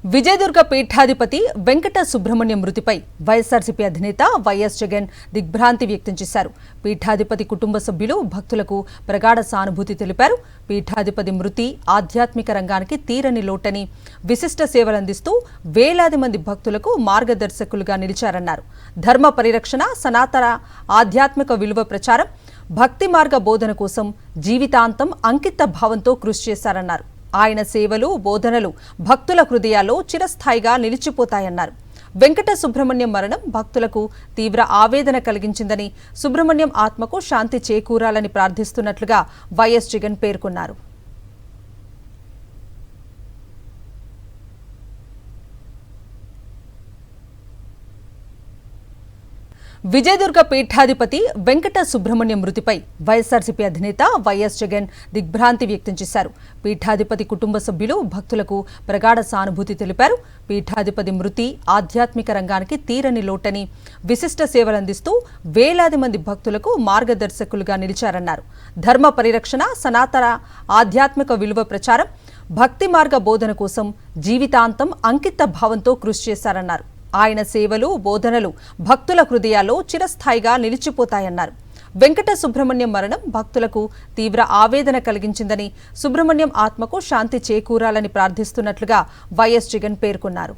విజయదుర్గ పీఠాధిపతి వెంకట సుబ్రహ్మణ్యం మృతిపై వైఎస్ఆర్సీపీ అధినేత వైఎస్ జగన్ దిగ్భ్రాంతి వ్యక్తం చేశారు. పీఠాధిపతి కుటుంబ సభ్యులు భక్తులకు ప్రగాఢ సానుభూతి తెలిపారు. పీఠాధిపతి మృతి ఆధ్యాత్మిక రంగానికి తీరని లోటని, విశిష్ట సేవలందిస్తూ వేలాది మంది భక్తులకు మార్గదర్శకులుగా నిలిచారన్నారు. ధర్మ పరిరక్షణ, సనాతన ఆధ్యాత్మిక విలువ ప్రచారం, భక్తి మార్గ బోధన కోసం జీవితాంతం అంకిత భావంతో కృషి చేశారన్నారు. ఆయన సేవలు, బోధనలు భక్తుల హృదయాల్లో చిరస్థాయిగా నిలిచిపోతాయన్నారు. వెంకట సుబ్రహ్మణ్యం మరణం భక్తులకు తీవ్ర ఆవేదన కలిగించిందని, సుబ్రహ్మణ్యం ఆత్మకు శాంతి చేకూరాలని ప్రార్థిస్తున్నట్లుగా వైఎస్ జగన్ పేర్కొన్నారు. విజయదుర్గ పీఠాధిపతి వెంకట సుబ్రహ్మణ్యం మృతిపై వైఎస్ఆర్సీపీ అధినేత వైఎస్ జగన్ దిగ్భ్రాంతి వ్యక్తం చేశారు. పీఠాధిపతి కుటుంబ సభ్యులు భక్తులకు ప్రగాఢ సానుభూతి తెలిపారు. పీఠాధిపతి మృతి ఆధ్యాత్మిక రంగానికి తీరని లోటని, విశిష్ట సేవలందిస్తూ వేలాది మంది భక్తులకు మార్గదర్శకులుగా నిలిచారన్నారు. ధర్మ పరిరక్షణ, సనాతన ఆధ్యాత్మిక విలువ ప్రచారం, భక్తి మార్గ బోధన కోసం జీవితాంతం అంకిత భావంతో కృషి చేశారన్నారు. ఆయన సేవలు, బోధనలు భక్తుల హృదయాల్లో చిరస్థాయిగా నిలిచిపోతాయన్నారు. వెంకట సుబ్రహ్మణ్యం మరణం భక్తులకు తీవ్ర ఆవేదన కలిగించిందని, సుబ్రహ్మణ్యం ఆత్మకు శాంతి చేకూరాలని ప్రార్థిస్తున్నట్లుగా వైఎస్ జగన్ పేర్కొన్నారు.